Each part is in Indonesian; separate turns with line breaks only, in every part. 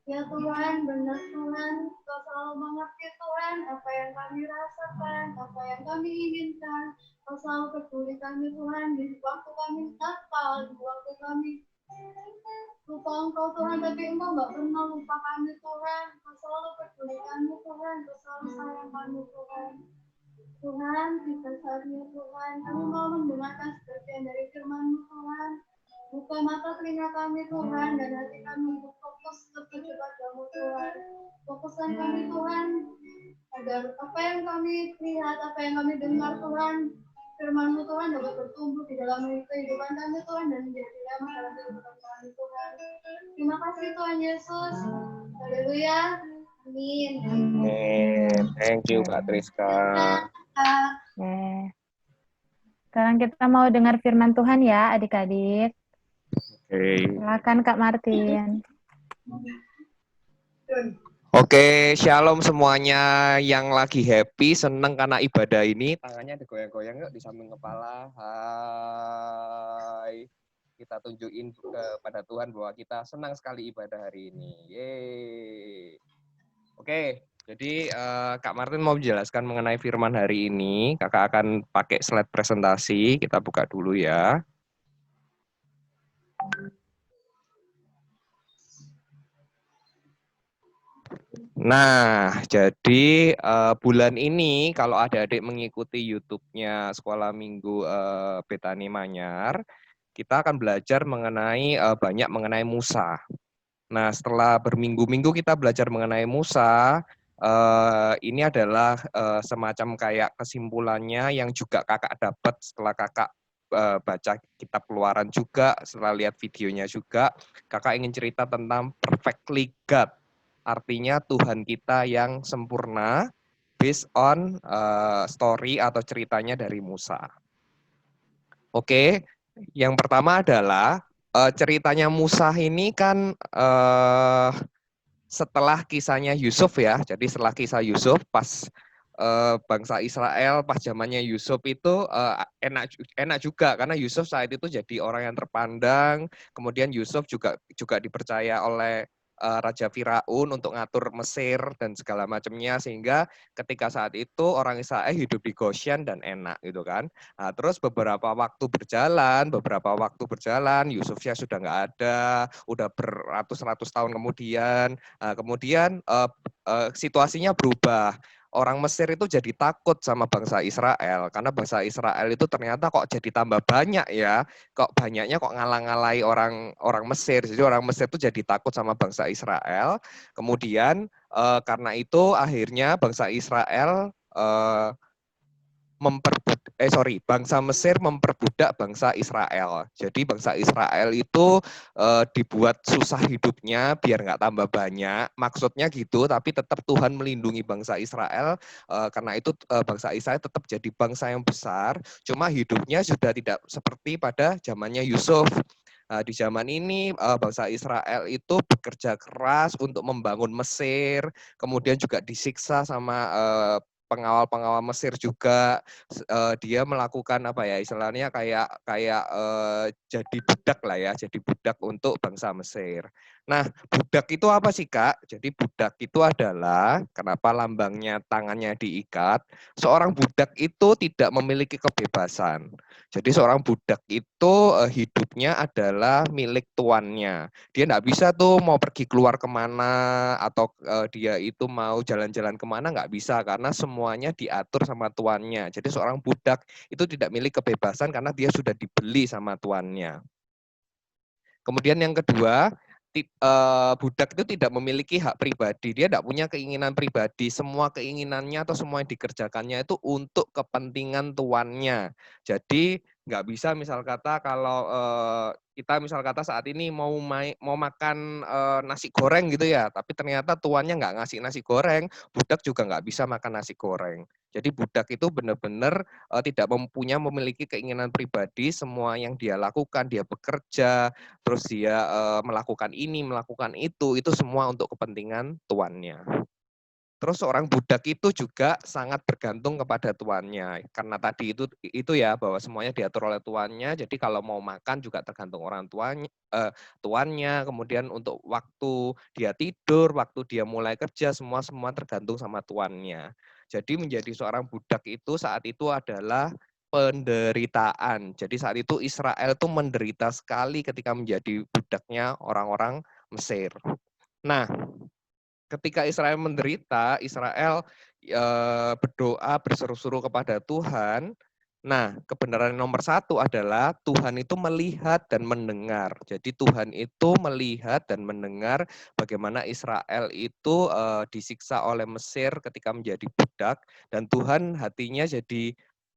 Ya Tuhan, benar Tuhan, Kau selalu mengerti Tuhan, apa yang kami rasakan, apa yang kami inginkan. Kau selalu peduli kami Tuhan, di waktu kami nakal, di waktu kami lupa Engkau Tuhan, tapi Engkau nggak pernah lupa kami Tuhan. Kau selalu peduli kami Tuhan, Kau selalu sayang kami Tuhan. Tuhan, kita saatnya Tuhan, kami mau mendengarkan sebagian dari firman-Mu Tuhan. Buka mata telinga kami Tuhan, dan hati kami untuk fokus tertuju padamu Tuhan. Fokusan kami Tuhan, agar apa yang kami lihat, apa yang kami dengar Tuhan, firman-Mu Tuhan dapat bertumbuh di dalam kehidupan kami Tuhan, dan menjadi damai dalam kehidupan kami Tuhan. Terima kasih Tuhan Yesus. Haleluya. Amin.
Thank you Kak Triska.
Sekarang kita mau dengar firman Tuhan ya adik-adik. Silakan Kak Martin.
Oke, shalom semuanya yang lagi happy, seneng karena ibadah ini. Tangannya digoyang-goyang yuk di samping kepala. Hai. Kita tunjukin kepada Tuhan bahwa kita senang sekali ibadah hari ini. Yeay. Oke, jadi Kak Martin mau menjelaskan mengenai firman hari ini. Kakak akan pakai slide presentasi. Kita buka dulu ya. Nah, jadi bulan ini kalau adik-adik mengikuti YouTube-nya Sekolah Minggu Betani Manyar, kita akan belajar mengenai banyak mengenai Musa. Nah, setelah berminggu-minggu kita belajar mengenai Musa, ini adalah semacam kayak kesimpulannya yang juga kakak dapat setelah kakak baca kitab Keluaran juga, setelah lihat videonya juga, kakak ingin cerita tentang perfectly God. Artinya Tuhan kita yang sempurna based on story atau ceritanya dari Musa. Oke, yang pertama adalah ceritanya Musa ini kan setelah kisahnya Yusuf ya. Jadi setelah kisah Yusuf pas bangsa Israel pas zamannya Yusuf itu enak juga karena Yusuf saat itu jadi orang yang terpandang. Kemudian Yusuf juga dipercaya oleh Raja Firaun untuk ngatur Mesir dan segala macamnya sehingga ketika saat itu orang Israel hidup di Goshen dan enak gitu kan. Nah, terus beberapa waktu berjalan, Yusufnya sudah nggak ada, udah beratus-ratus tahun kemudian. Nah, kemudian situasinya berubah. Orang Mesir itu jadi takut sama bangsa Israel karena bangsa Israel itu ternyata kok jadi tambah banyak ya, kok banyaknya kok ngalang-ngalai orang Mesir. Jadi orang Mesir itu jadi takut sama bangsa Israel. Kemudian karena itu akhirnya bangsa Israel bangsa Mesir memperbudak bangsa Israel. Jadi bangsa Israel itu dibuat susah hidupnya biar nggak tambah banyak. Maksudnya gitu, tapi tetap Tuhan melindungi bangsa Israel. Karena itu bangsa Israel tetap jadi bangsa yang besar. Cuma hidupnya sudah tidak seperti pada zamannya Yusuf. Di zaman ini bangsa Israel itu bekerja keras untuk membangun Mesir, kemudian juga disiksa sama pengawal-pengawal Mesir juga. Dia melakukan apa ya istilahnya kayak jadi budak lah ya, jadi budak untuk bangsa Mesir. Nah, budak itu apa sih Kak? Jadi budak itu adalah kenapa lambangnya tangannya diikat. Seorang budak itu tidak memiliki kebebasan. Jadi seorang budak itu hidupnya adalah milik tuannya. Dia nggak bisa tuh mau pergi keluar kemana atau dia itu mau jalan-jalan kemana nggak bisa karena semuanya diatur sama tuannya. Jadi seorang budak itu tidak milik kebebasan karena dia sudah dibeli sama tuannya. Kemudian yang kedua, budak itu tidak memiliki hak pribadi. Dia tidak punya keinginan pribadi. Semua keinginannya atau semua yang dikerjakannya itu untuk kepentingan tuannya. Jadi nggak bisa misal kata kalau kita misal kata saat ini mau makan nasi goreng gitu ya, tapi ternyata tuannya nggak ngasih nasi goreng, budak juga nggak bisa makan nasi goreng. Jadi budak itu benar-benar tidak memiliki keinginan pribadi, semua yang dia lakukan, dia bekerja, terus dia melakukan ini, melakukan itu semua untuk kepentingan tuannya. Terus seorang budak itu juga sangat bergantung kepada tuannya. Karena tadi itu ya bahwa semuanya diatur oleh tuannya. Jadi kalau mau makan juga tergantung orang tuannya. Kemudian untuk waktu dia tidur, waktu dia mulai kerja, semua tergantung sama tuannya. Jadi menjadi seorang budak itu saat itu adalah penderitaan. Jadi saat itu Israel itu menderita sekali ketika menjadi budaknya orang-orang Mesir. Nah, ketika Israel menderita, Israel berdoa, berseru-seru kepada Tuhan. Nah, kebenaran nomor satu adalah Tuhan itu melihat dan mendengar. Jadi Tuhan itu melihat dan mendengar bagaimana Israel itu disiksa oleh Mesir ketika menjadi budak, dan Tuhan hatinya jadi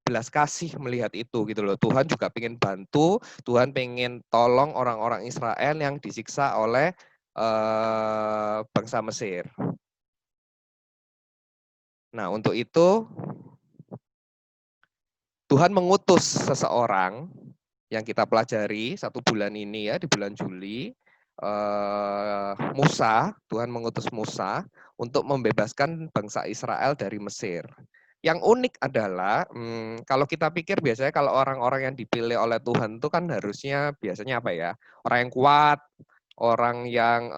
belas kasih melihat itu gitu loh. Tuhan juga pengen bantu, Tuhan pengen tolong orang-orang Israel yang disiksa oleh bangsa Mesir. Nah, untuk itu Tuhan mengutus seseorang yang kita pelajari 1 bulan ini ya, di bulan Juli, Musa. Tuhan mengutus Musa untuk membebaskan bangsa Israel dari Mesir. Yang unik adalah, kalau kita pikir biasanya kalau orang-orang yang dipilih oleh Tuhan itu kan harusnya biasanya apa ya, orang yang kuat, orang yang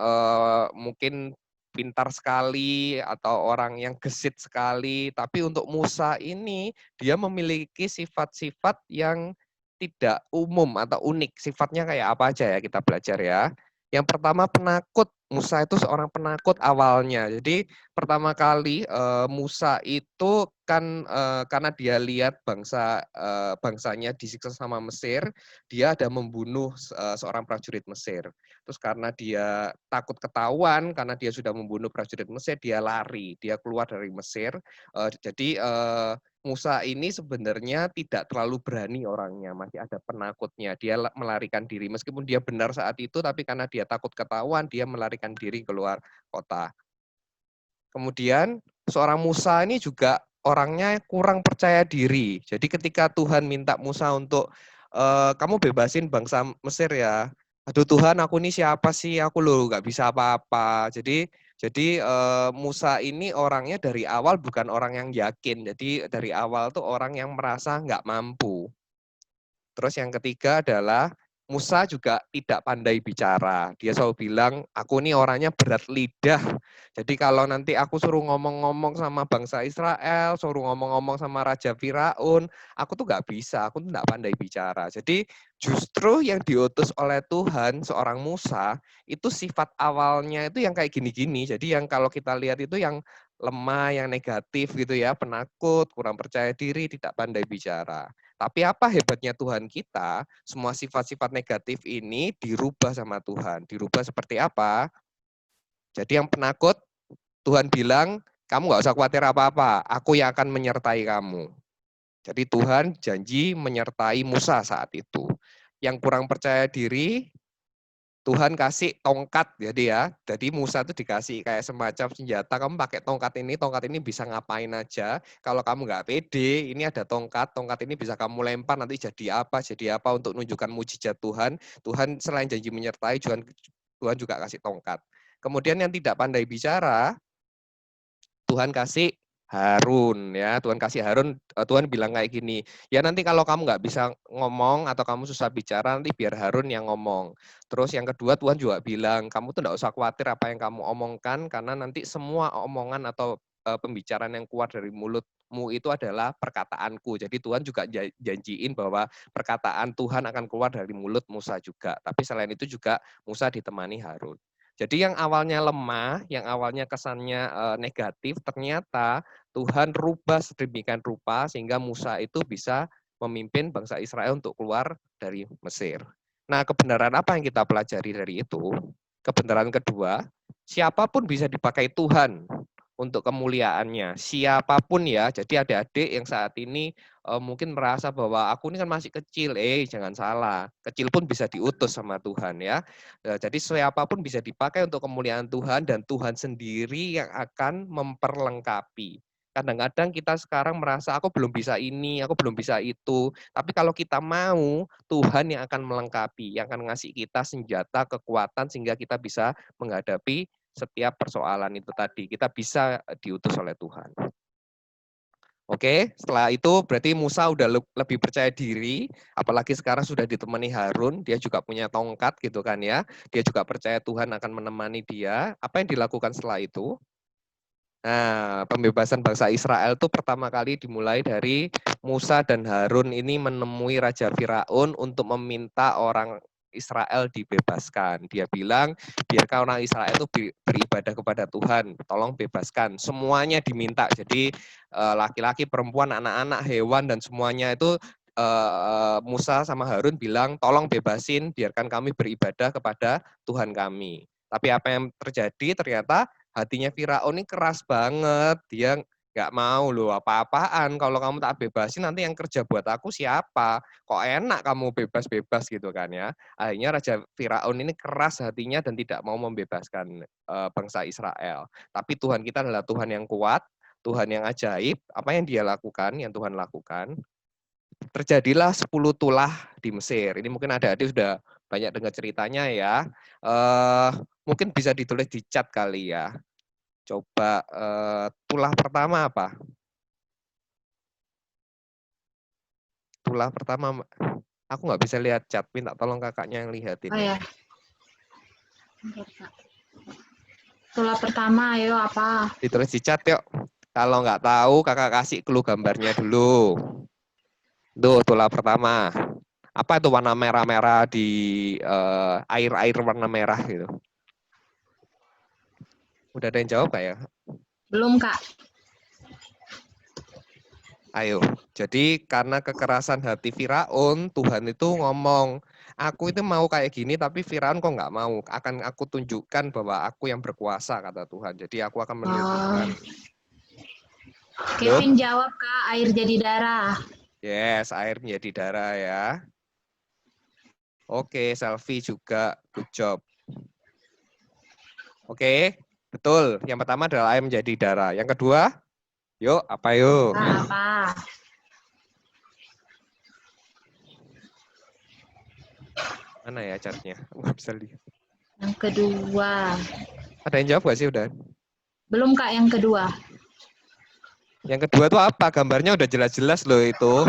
mungkin pintar sekali, atau orang yang gesit sekali. Tapi untuk Musa ini, dia memiliki sifat-sifat yang tidak umum atau unik. Sifatnya kayak apa aja ya, kita belajar ya. Yang pertama penakut. Musa itu seorang penakut awalnya. Jadi pertama kali Musa itu kan karena dia lihat bangsanya disiksa sama Mesir, dia ada membunuh seorang prajurit Mesir. Terus karena dia takut ketahuan, karena dia sudah membunuh prajurit Mesir, dia lari, dia keluar dari Mesir. Jadi Musa ini sebenarnya tidak terlalu berani orangnya, masih ada penakutnya. Dia melarikan diri, meskipun dia benar saat itu, tapi karena dia takut ketahuan, dia melarikan diri keluar kota. Kemudian seorang Musa ini juga orangnya kurang percaya diri. Jadi ketika Tuhan minta Musa untuk kamu bebasin bangsa Mesir ya. Aduh Tuhan, aku ini siapa sih? Aku loh nggak bisa apa-apa. Jadi Musa ini orangnya dari awal bukan orang yang yakin. Jadi dari awal tuh orang yang merasa nggak mampu. Terus yang ketiga adalah Musa juga tidak pandai bicara. Dia selalu bilang, aku ini orangnya berat lidah. Jadi kalau nanti aku suruh ngomong-ngomong sama bangsa Israel, suruh ngomong-ngomong sama Raja Firaun, aku tuh nggak bisa, aku tuh nggak pandai bicara. Jadi justru yang diutus oleh Tuhan, seorang Musa, itu sifat awalnya itu yang kayak gini-gini. Jadi yang kalau kita lihat itu yang lemah, yang negatif gitu ya, penakut, kurang percaya diri, tidak pandai bicara. Tapi apa hebatnya Tuhan kita, semua sifat-sifat negatif ini dirubah sama Tuhan. Dirubah seperti apa? Jadi yang penakut, Tuhan bilang, kamu nggak usah khawatir apa-apa, aku yang akan menyertai kamu. Jadi Tuhan janji menyertai Musa saat itu. Yang kurang percaya diri, Tuhan kasih tongkat, jadi ya. Jadi Musa itu dikasih kayak semacam senjata, kamu pakai tongkat ini bisa ngapain aja. Kalau kamu nggak pede, ini ada tongkat ini bisa kamu lempar, nanti jadi apa untuk menunjukkan mujizat Tuhan. Tuhan selain janji menyertai, Tuhan juga kasih tongkat. Kemudian yang tidak pandai bicara, Tuhan kasih Harun ya, Tuhan bilang kayak gini, ya nanti kalau kamu nggak bisa ngomong atau kamu susah bicara, nanti biar Harun yang ngomong. Terus yang kedua Tuhan juga bilang, kamu tuh nggak usah khawatir apa yang kamu omongkan, karena nanti semua omongan atau pembicaraan yang keluar dari mulutmu itu adalah perkataanku. Jadi Tuhan juga janjiin bahwa perkataan Tuhan akan keluar dari mulut Musa juga. Tapi selain itu juga Musa ditemani Harun. Jadi yang awalnya lemah, yang awalnya kesannya negatif, ternyata Tuhan rubah sedemikian rupa sehingga Musa itu bisa memimpin bangsa Israel untuk keluar dari Mesir. Nah, kebenaran apa yang kita pelajari dari itu? Kebenaran kedua, siapapun bisa dipakai Tuhan untuk kemuliaannya. Siapapun ya, jadi adik-adik yang saat ini mungkin merasa bahwa aku ini kan masih kecil, jangan salah. Kecil pun bisa diutus sama Tuhan ya. Jadi siapapun bisa dipakai untuk kemuliaan Tuhan, dan Tuhan sendiri yang akan memperlengkapi. Kadang-kadang kita sekarang merasa aku belum bisa ini, aku belum bisa itu. Tapi kalau kita mau, Tuhan yang akan melengkapi, yang akan ngasih kita senjata, kekuatan sehingga kita bisa menghadapi setiap persoalan itu tadi. Kita bisa diutus oleh Tuhan. Oke, setelah itu berarti Musa udah lebih percaya diri, apalagi sekarang sudah ditemani Harun, dia juga punya tongkat gitu kan ya. Dia juga percaya Tuhan akan menemani dia. Apa yang dilakukan setelah itu? Nah, pembebasan bangsa Israel itu pertama kali dimulai dari Musa dan Harun ini menemui Raja Firaun untuk meminta orang Israel dibebaskan. Dia bilang, biarkan orang Israel itu beribadah kepada Tuhan, tolong bebaskan. Semuanya diminta, jadi laki-laki, perempuan, anak-anak, hewan, dan semuanya itu Musa sama Harun bilang, tolong bebasin, biarkan kami beribadah kepada Tuhan kami. Tapi apa yang terjadi, ternyata hatinya Firaun ini keras banget. Dia nggak mau loh apa-apaan. Kalau kamu tak bebasin nanti yang kerja buat aku siapa? Kok enak kamu bebas-bebas gitu kan ya. Akhirnya Raja Firaun ini keras hatinya dan tidak mau membebaskan bangsa Israel. Tapi Tuhan kita adalah Tuhan yang kuat, Tuhan yang ajaib. Apa yang dia lakukan, yang Tuhan lakukan? Terjadilah 10 tulah di Mesir. Ini mungkin adik-adik sudah banyak dengar ceritanya ya. Mungkin bisa ditulis di chat kali ya. Coba tulah pertama apa? Tulah pertama, aku nggak bisa lihat chat, minta tolong kakaknya yang lihatin.
Oh ya. Tulah pertama, ayo apa?
Ditulis di chat yuk. Kalau nggak tahu, kakak kasih clue gambarnya dulu. Tuh, tulah pertama. Apa itu warna merah-merah di air-air warna merah gitu? Udah ada yang jawab nggak ya?
Belum, Kak.
Ayo, jadi karena kekerasan hati Firaun, Tuhan itu ngomong, aku itu mau kayak gini, tapi Firaun kok nggak mau. Akan aku tunjukkan bahwa aku yang berkuasa, kata Tuhan. Jadi aku akan menunjukkan.
Kevin jawab, Kak, air jadi darah.
Yes, air menjadi darah ya. Oke, Selfie juga, good job. Oke, betul. Yang pertama adalah air menjadi darah. Yang kedua, yuk, apa yuk?
Apa?
Mana ya catnya? Nggak bisa lihat.
Yang kedua.
Ada yang jawab nggak sih udah?
Belum, Kak, yang kedua.
Yang kedua tuh apa? Gambarnya udah jelas-jelas loh itu.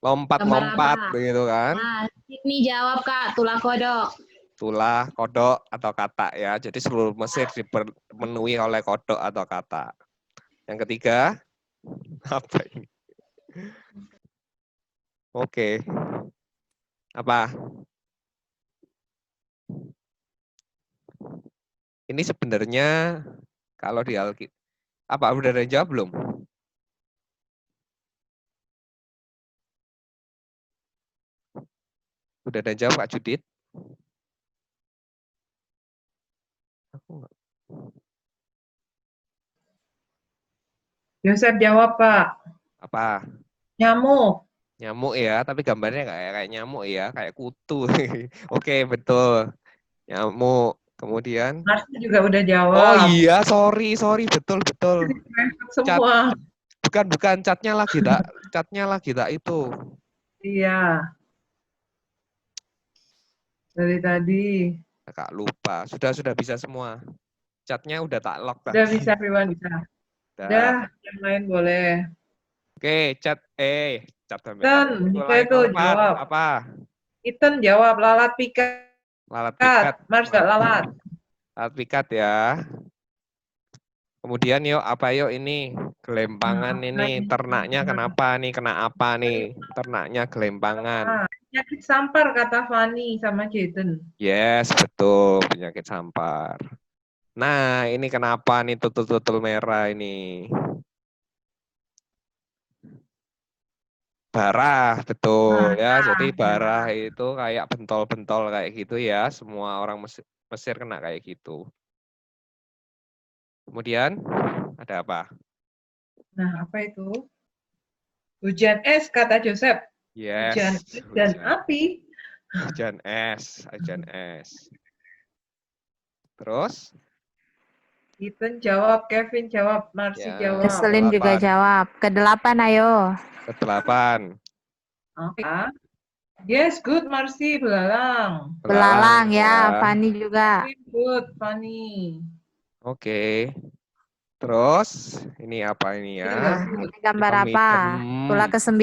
Lompat-lompat begitu kan.
Nah, Sydney jawab, Kak, tulah kodok.
Tulah, kodok, atau kata ya. Jadi seluruh Mesir dipenuhi oleh kodok atau kata. Yang ketiga, apa ini? Oke. Apa? Ini sebenarnya kalau di Alkitab, apa udah ada yang jawab belum? Udah ada yang jawab Kak Judit?
Yosef jawab, Pak.
Apa?
Nyamuk.
Nyamuk ya, tapi gambarnya kayak nyamuk ya, kayak kutu. Oke, betul. Nyamuk. Kemudian?
Marsi juga udah jawab.
Oh iya, sorry, betul.
Semua.
Bukan, catnya lagi tak itu.
Iya. Dari tadi.
Kak lupa, sudah bisa semua. Catnya udah tak lock
Udah
tadi.
bisa, Riwan, bisa. Udah, yang lain boleh.
Oke, cat
Ethan, itu jawab.
Apa?
Ethan jawab, lalat pikat.
Lalat pikat.
Mars gak lalat.
Lalat pikat ya. Kemudian yuk, apa yuk ini? Gelempangan ini, ternaknya kenapa nih? Kena apa nih? Ternaknya gelempangan.
Penyakit sampar, kata Fanny sama Jaden.
Yes, betul. Penyakit sampar. Nah, ini kenapa nih tutul-tutul merah ini? Barah, betul ya. Jadi barah itu kayak bentol-bentol kayak gitu ya. Semua orang Mesir kena kayak gitu. Kemudian ada apa?
Nah, apa itu? Hujan es, kata Joseph.
Yes.
Hujan es dan api.
Hujan es. Terus?
Ethan jawab, Kevin jawab, Marsi jawab.
Selin juga jawab. Kedelapan, ayo.
Kedelapan.
Oke. Yes, good, Marsi. Belalang
ya, Fanny juga.
Good, Fanny.
Oke. Terus ini apa ini ya?
Nah, ini gambar apa?
Hitam.
Tulah ke-9.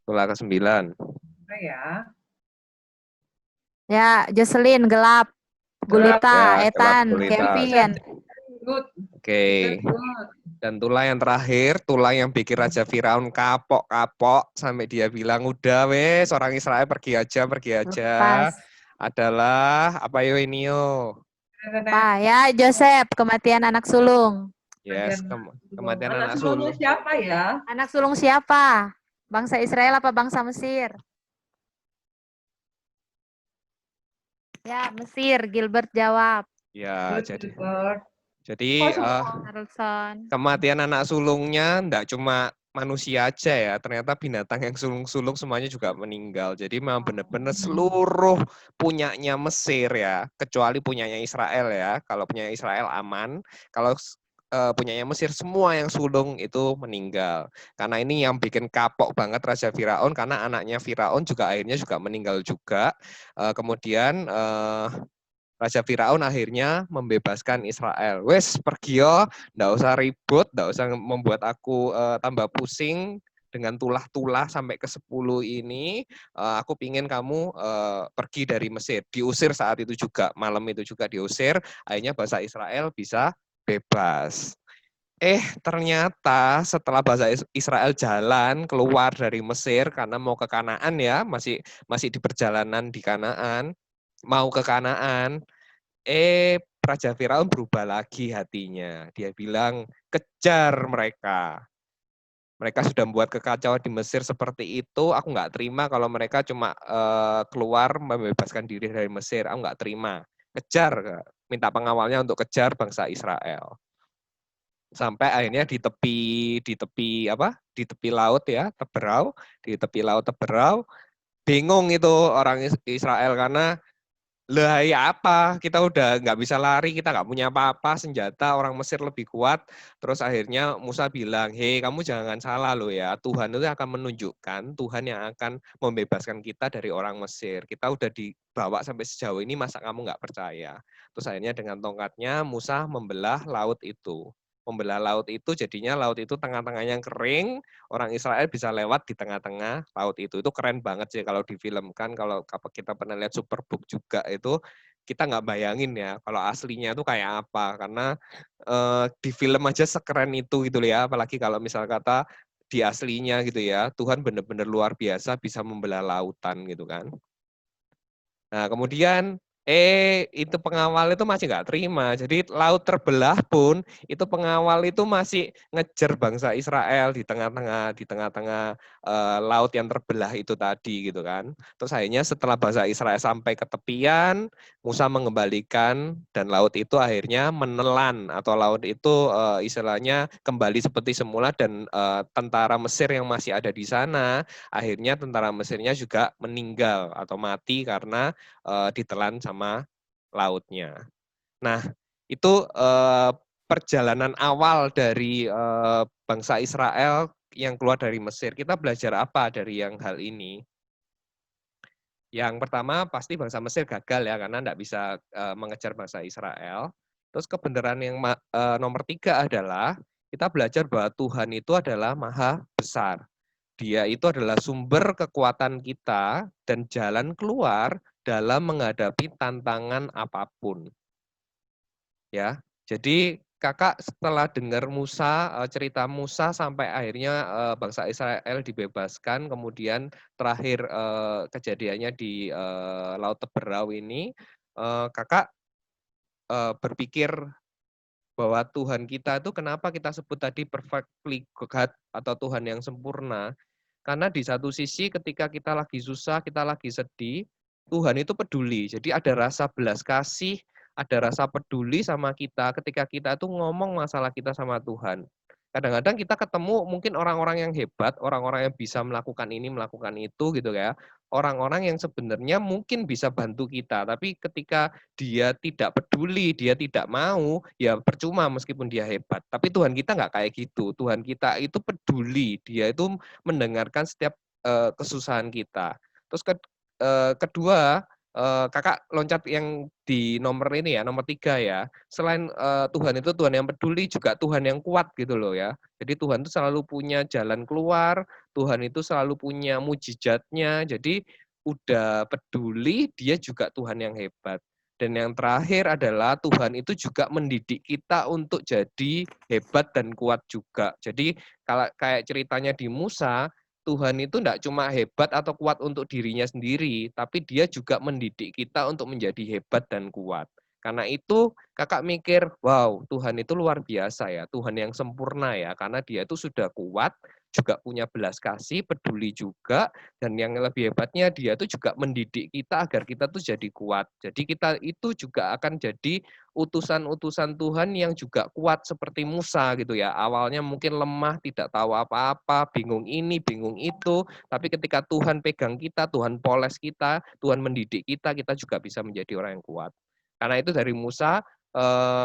Tulah ke-9.
Apa ya?
Ya, Jocelyn, gelap.
Gelap.
Gulita,
Ya, gelap
Ethan,
gulita.
Kevin.
Good.
Oke.
Good.
Dan tulah yang terakhir, tulah yang bikin Raja Firaun kapok-kapok sampai dia bilang, udah wes, orang Israel pergi aja,
Lepas.
adalah apa yo ini yo?
Apa? Ya, Joseph, kematian anak sulung.
Yes, kematian
Anak
anak
sulungnya
sulung.
siapa ya?
Anak sulung siapa? Bangsa Israel apa bangsa Mesir? Ya, Mesir. Gilbert jawab.
Ya,
Good, Gilbert.
jadi
Harrelson.
kematian anak sulungnya enggak cuma manusia aja ya, ternyata binatang yang sulung-sulung semuanya juga meninggal. Jadi memang benar-benar seluruh punyanya Mesir ya, kecuali punyanya Israel ya. Kalau punya Israel aman, kalau punyanya Mesir semua yang sulung itu meninggal. Karena ini yang bikin kapok banget Raja Firaun, karena anaknya Firaun juga akhirnya juga meninggal juga. Kemudian Raja Firaun akhirnya membebaskan Israel. Wes pergi yo, ndak usah ribut, ndak usah membuat aku tambah pusing dengan tulah-tulah sampai ke 10 ini. Aku pingin kamu pergi dari Mesir. Diusir saat itu juga, malam itu juga diusir. Akhirnya bangsa Israel bisa bebas. Ternyata setelah bangsa Israel jalan keluar dari Mesir karena mau ke Kanaan ya, masih di perjalanan di Kanaan, mau ke Kanaan, Raja Firaun berubah lagi hatinya. Dia bilang, kejar mereka. Mereka sudah membuat kekacauan di Mesir seperti itu, aku nggak terima kalau mereka cuma keluar membebaskan diri dari Mesir, aku nggak terima. Kejar, minta pengawalnya untuk kejar bangsa Israel. Sampai akhirnya di tepi laut ya, Teberau, di tepi laut Teberau, bingung itu orang Israel karena lah ya apa, kita udah nggak bisa lari, kita nggak punya apa-apa, senjata orang Mesir lebih kuat. Terus akhirnya Musa bilang, hei kamu jangan salah loh ya, Tuhan itu akan menunjukkan, Tuhan yang akan membebaskan kita dari orang Mesir. Kita udah dibawa sampai sejauh ini, masa kamu nggak percaya? Terus akhirnya dengan tongkatnya Musa membelah laut itu. Membelah laut itu jadinya laut itu tengah-tengahnya kering, orang Israel bisa lewat di tengah-tengah laut itu. Itu keren banget sih kalau difilmkan, kalau kita pernah lihat Superbook juga itu, kita nggak bayangin ya kalau aslinya itu kayak apa. Karena di film aja sekeren itu gitu ya, apalagi kalau misal kata di aslinya gitu ya, Tuhan benar-benar luar biasa bisa membelah lautan gitu kan. Nah, kemudian itu pengawal itu masih nggak terima. Jadi laut terbelah pun itu pengawal itu masih ngejar bangsa Israel di tengah-tengah laut yang terbelah itu tadi gitu kan. Terus akhirnya setelah bangsa Israel sampai ke tepian, Musa mengembalikan dan laut itu akhirnya menelan atau laut itu istilahnya kembali seperti semula dan tentara Mesir yang masih ada di sana akhirnya tentara Mesirnya juga meninggal atau mati karena ditelan sama lautnya. Nah, itu perjalanan awal dari bangsa Israel yang keluar dari Mesir. Kita belajar apa dari yang hal ini? Yang pertama pasti bangsa Mesir gagal ya karena tidak bisa mengejar bangsa Israel. Terus kebenaran yang nomor 3 adalah kita belajar bahwa Tuhan itu adalah maha besar. Dia itu adalah sumber kekuatan kita dan jalan keluar dalam menghadapi tantangan apapun. Ya, jadi kakak setelah dengar Musa, cerita Musa sampai akhirnya bangsa Israel dibebaskan, kemudian terakhir kejadiannya di Laut Teberau ini, kakak berpikir bahwa Tuhan kita itu kenapa kita sebut tadi perfectly God atau Tuhan yang sempurna? Karena di satu sisi ketika kita lagi susah, kita lagi sedih, Tuhan itu peduli. Jadi ada rasa belas kasih, ada rasa peduli sama kita ketika kita tuh ngomong masalah kita sama Tuhan. Kadang-kadang kita ketemu mungkin orang-orang yang hebat, orang-orang yang bisa melakukan ini, melakukan itu gitu ya. Orang-orang yang sebenarnya mungkin bisa bantu kita, tapi ketika dia tidak peduli, dia tidak mau, ya percuma meskipun dia hebat. Tapi Tuhan kita nggak kayak gitu. Tuhan kita itu peduli, dia itu mendengarkan setiap kesusahan kita. Terus kedua, Kakak loncat yang di nomor ini ya, nomor 3 ya. Selain Tuhan itu Tuhan yang peduli, juga Tuhan yang kuat gitu loh ya. Jadi Tuhan itu selalu punya jalan keluar, Tuhan itu selalu punya mujizatnya. Jadi udah peduli, dia juga Tuhan yang hebat. Dan yang terakhir adalah Tuhan itu juga mendidik kita untuk jadi hebat dan kuat juga. Jadi kalau kayak ceritanya di Musa, Tuhan itu tidak cuma hebat atau kuat untuk dirinya sendiri, tapi dia juga mendidik kita untuk menjadi hebat dan kuat. Karena itu kakak mikir, wow, Tuhan itu luar biasa ya, Tuhan yang sempurna ya, karena dia itu sudah kuat, juga punya belas kasih, peduli juga, dan yang lebih hebatnya dia itu juga mendidik kita agar kita tuh jadi kuat. Jadi kita itu juga akan jadi utusan-utusan Tuhan yang juga kuat seperti Musa gitu ya. Awalnya mungkin lemah, tidak tahu apa-apa, bingung ini, bingung itu, tapi ketika Tuhan pegang kita, Tuhan poles kita, Tuhan mendidik kita, kita juga bisa menjadi orang yang kuat. Karena itu dari Musa,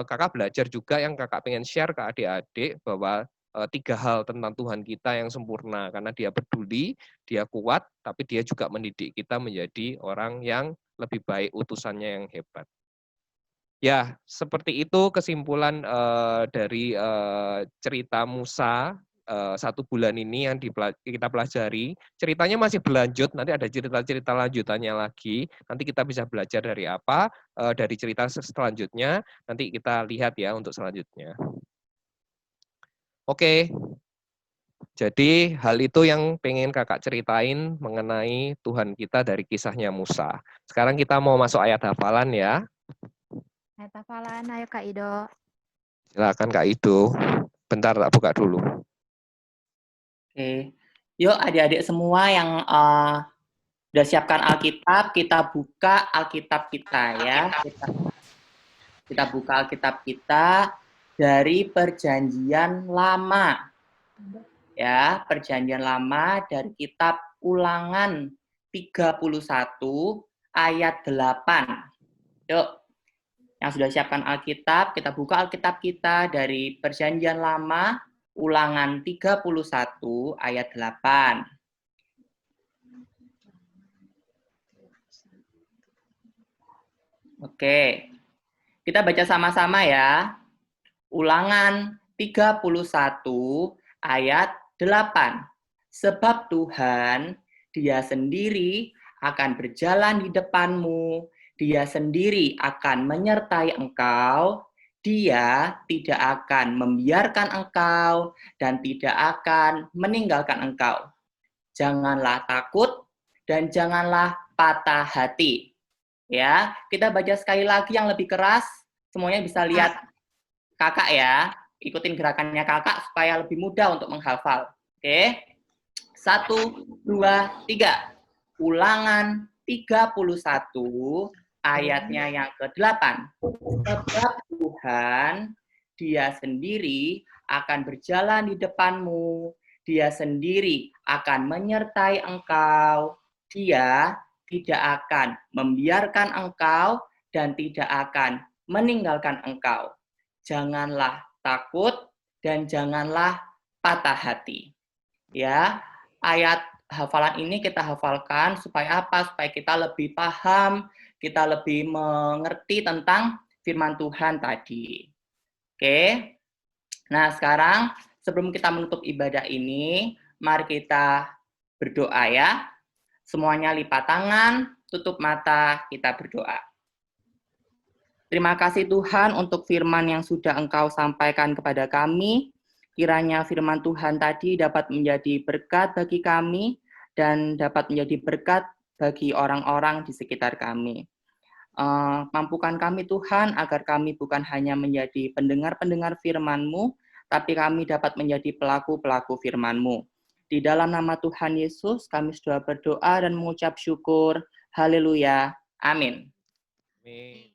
kakak belajar juga yang kakak pengen share ke adik-adik bahwa 3 hal tentang Tuhan kita yang sempurna, karena dia peduli, dia kuat, tapi dia juga mendidik kita menjadi orang yang lebih baik, utusannya yang hebat. Ya, seperti itu kesimpulan dari cerita Musa 1 bulan ini yang kita pelajari. Ceritanya masih berlanjut, nanti ada cerita-cerita lanjutannya lagi. Nanti kita bisa belajar dari apa, dari cerita selanjutnya, nanti kita lihat ya untuk selanjutnya. Oke, jadi hal itu yang pengen kakak ceritain mengenai Tuhan kita dari kisahnya Musa. Sekarang kita mau masuk ayat hafalan ya.
Ayat hafalan, ayo Kak Ido.
Silakan Kak Ido. Bentar tak buka dulu.
Oke, yuk adik-adik semua yang udah siapkan Alkitab, kita buka Alkitab kita ya. Kita buka Alkitab kita dari Perjanjian Lama. Ya, Perjanjian Lama dari kitab Ulangan 31 ayat 8. Yuk, yang sudah siapkan Alkitab, kita buka Alkitab kita dari Perjanjian Lama, Ulangan 31 ayat 8. Oke, kita baca sama-sama ya. Ulangan 31 ayat 8. Sebab Tuhan, Dia sendiri akan berjalan di depanmu, Dia sendiri akan menyertai engkau, Dia tidak akan membiarkan engkau dan tidak akan meninggalkan engkau. Janganlah takut dan janganlah patah hati. Ya, kita baca sekali lagi yang lebih keras. Semuanya bisa lihat kakak ya. Ikutin gerakannya kakak supaya lebih mudah untuk menghafal. Oke. 1, 2, 3. Ulangan 31 ayatnya yang ke-8. Sebab Tuhan, Dia sendiri akan berjalan di depanmu. Dia sendiri akan menyertai engkau. Dia tidak akan membiarkan engkau dan tidak akan meninggalkan engkau. Janganlah takut dan janganlah patah hati. Ya, ayat hafalan ini kita hafalkan supaya apa? Supaya kita lebih paham, kita lebih mengerti tentang firman Tuhan tadi. Oke. Nah, sekarang sebelum kita menutup ibadah ini, mari kita berdoa ya. Semuanya lipat tangan, tutup mata, kita berdoa. Terima kasih Tuhan untuk firman yang sudah Engkau sampaikan kepada kami. Kiranya firman Tuhan tadi dapat menjadi berkat bagi kami dan dapat menjadi berkat bagi orang-orang di sekitar kami. Mampukan kami Tuhan agar kami bukan hanya menjadi pendengar-pendengar firman-Mu, tapi kami dapat menjadi pelaku-pelaku firman-Mu. Di dalam nama Tuhan Yesus, kami sudah berdoa dan mengucap syukur. Haleluya. Amin.
Amin.